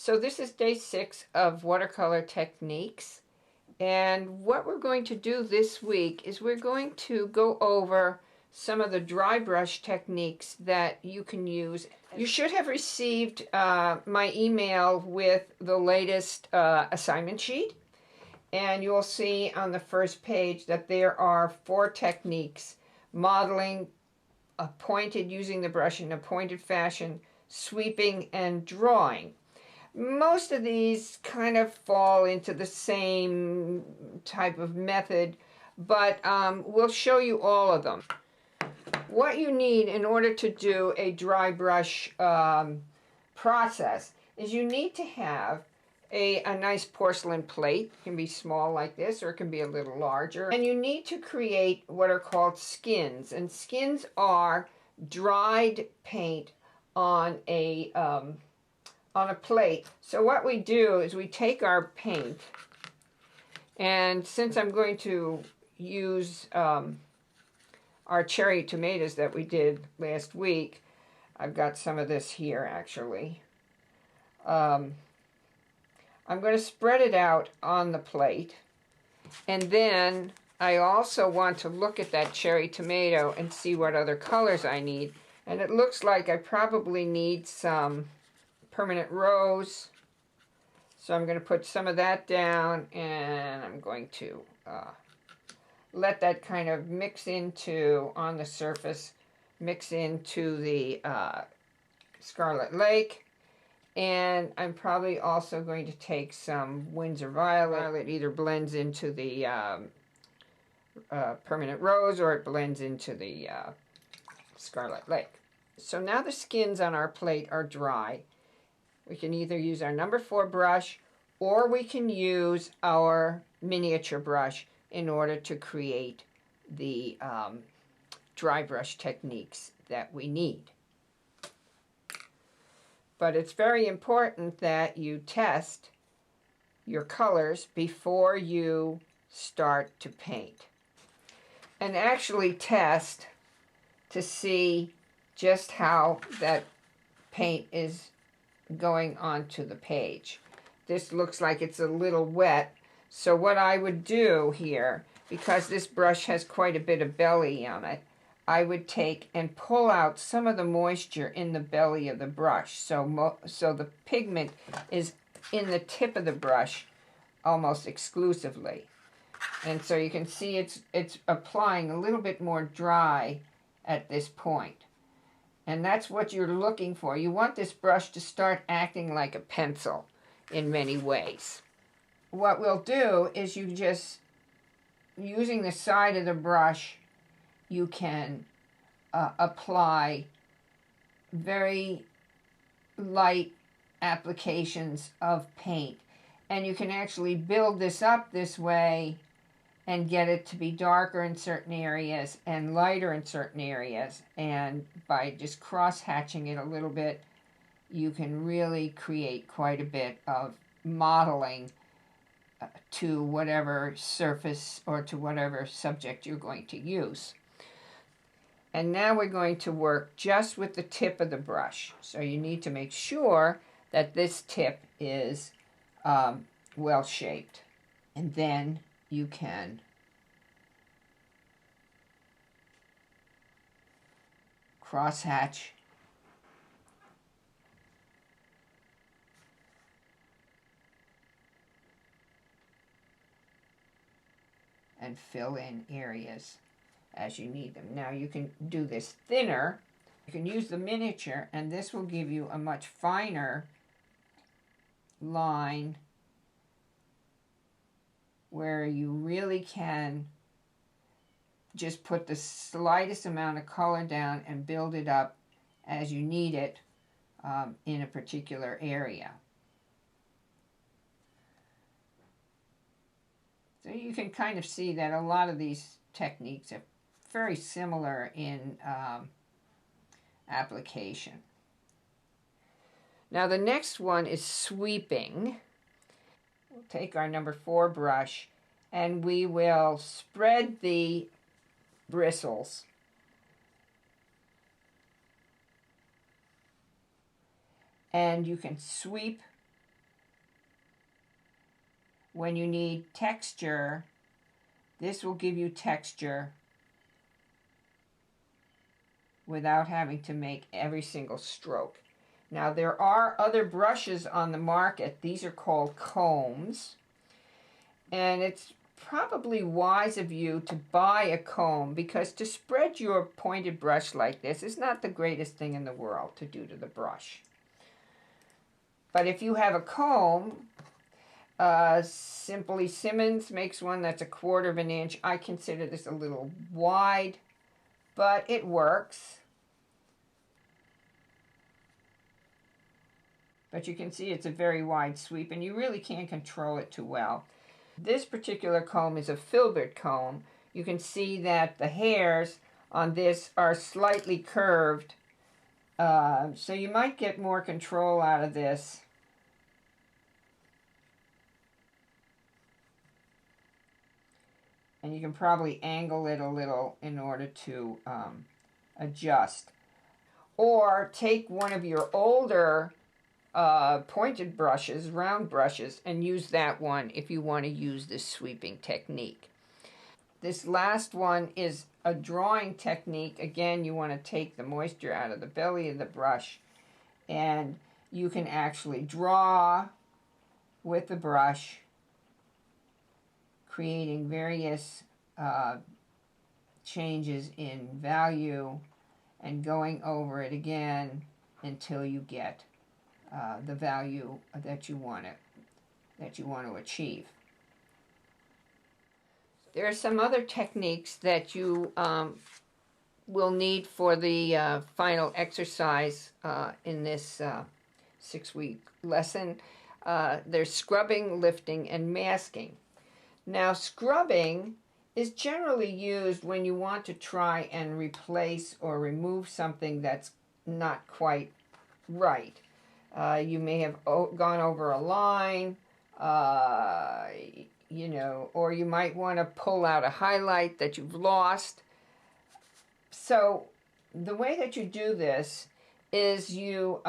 So this is day 6 of watercolor techniques, and what we're going to do this week is we're going to go over some of the dry brush techniques that you can use. You should have received my email with the latest assignment sheet, and you'll see on the first page that there are 4 techniques: modeling, using the brush in a pointed fashion, sweeping, and drawing. Most of these kind of fall into the same type of method, but we'll show you all of them. What you need in order to do a dry brush process is you need to have a nice porcelain plate. It can be small like this, or it can be a little larger. And you need to create what are called skins. And skins are dried paint on a plate. So what we do is we take our paint, and since I'm going to use our cherry tomatoes that we did last week, I've got some of this here actually. I'm going to spread it out on the plate, and then I also want to look at that cherry tomato and see what other colors I need. And it looks like I probably need some permanent rose, so I'm going to put some of that down, and I'm going to let that kind of mix into, on the surface, mix into the Scarlet Lake. And I'm probably also going to take some Winsor Violet. It either blends into the permanent rose, or it blends into the Scarlet Lake. So now the skins on our plate are dry. We can either use our number 4 brush, or we can use our miniature brush in order to create the dry brush techniques that we need. But it's very important that you test your colors before you start to paint. And actually test to see just how that paint is going onto the page. This looks like it's a little wet, so what I would do here, because this brush has quite a bit of belly on it, I would take and pull out some of the moisture in the belly of the brush, so the pigment is in the tip of the brush almost exclusively. And so you can see it's applying a little bit more dry at this point. And that's what you're looking for. You want this brush to start acting like a pencil in many ways. What we'll do is you just, using the side of the brush, you can apply very light applications of paint. And you can actually build this up this way and get it to be darker in certain areas and lighter in certain areas. And by just cross-hatching it a little bit, you can really create quite a bit of modeling to whatever surface or to whatever subject you're going to use. And now we're going to work just with the tip of the brush. So you need to make sure that this tip is well shaped. And then you can cross-hatch and fill in areas as you need them. Now you can do this thinner. You can use the miniature, and this will give you a much finer line where you really can just put the slightest amount of color down and build it up as you need it in a particular area. So you can kind of see that a lot of these techniques are very similar in application. Now the next one is sweeping. We'll take our number 4 brush, and we will spread the bristles and you can sweep when you need texture, this will give you texture without having to make every single stroke. Now there are other brushes on the market. These are called combs. And it's probably wise of you to buy a comb, because to spread your pointed brush like this is not the greatest thing in the world to do to the brush. But if you have a comb, Simply Simmons makes one that's 1/4 of an inch. I consider this a little wide, but it works. But you can see it's a very wide sweep, and you really can't control it too well. This particular comb is a filbert comb. You can see that the hairs on this are slightly curved, so you might get more control out of this. And you can probably angle it a little in order to adjust. Or take one of your older pointed brushes, round brushes, and use that one if you want to use this sweeping technique. This last one is a drawing technique. Again, you want to take the moisture out of the belly of the brush, and you can actually draw with the brush, creating various changes in value and going over it again until you get the value that you want to achieve. There are some other techniques that you will need for the final exercise in this 6-week lesson. There's scrubbing, lifting, and masking. Now, scrubbing is generally used when you want to try and replace or remove something that's not quite right. You may have gone over a line, or you might want to pull out a highlight that you've lost. So the way that you do this is you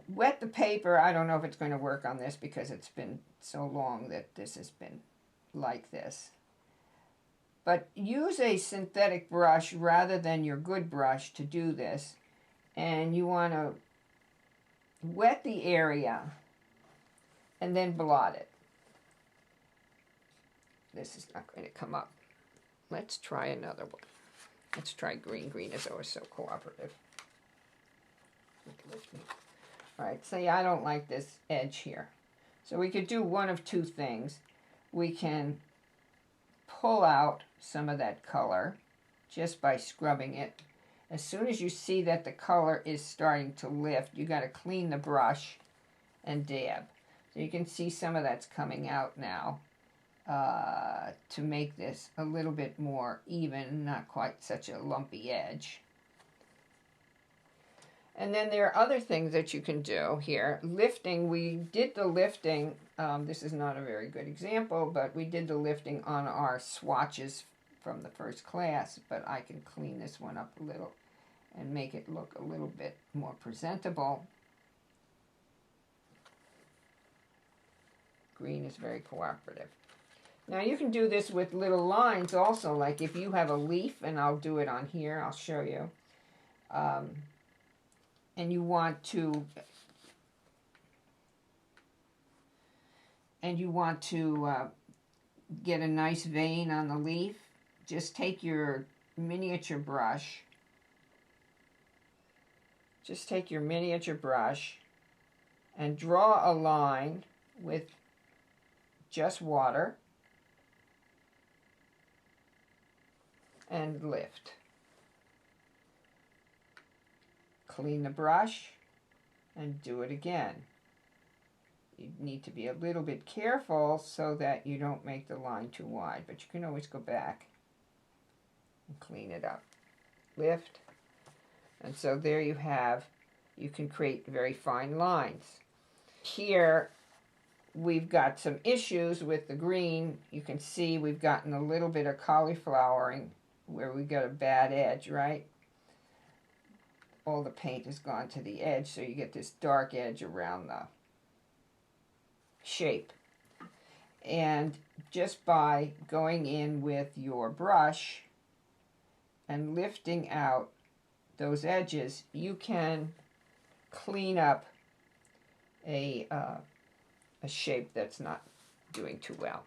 wet the paper. I don't know if it's going to work on this because it's been so long that this has been like this. But use a synthetic brush rather than your good brush to do this. And you want to wet the area and then blot it. This is not going to come up. Let's try another one. Let's try green. Green is always so cooperative. All right, say I don't like this edge here. So we could do one of two things. We can pull out some of that color just by scrubbing it. As soon as you see that the color is starting to lift, you got to clean the brush and dab. So you can see some of that's coming out now to make this a little bit more even, not quite such a lumpy edge. And then there are other things that you can do here. Lifting, we did the lifting. This is not a very good example, but we did the lifting on our swatches from the first class, but I can clean this one up a little and make it look a little bit more presentable. Green is very cooperative. Now you can do this with little lines also, like if you have a leaf, and I'll do it on here, I'll show you. And you want to get a nice vein on the leaf, just take your miniature brush. Just take your miniature brush and draw a line with just water and lift. Clean the brush and do it again. You need to be a little bit careful so that you don't make the line too wide, but you can always go back and clean it up. Lift. And so there you have, you can create very fine lines. Here we've got some issues with the green. You can see we've gotten a little bit of cauliflowering where we got a bad edge, right? All the paint has gone to the edge, so you get this dark edge around shape. And just by going in with your brush and lifting out those edges, you can clean up a shape that's not doing too well.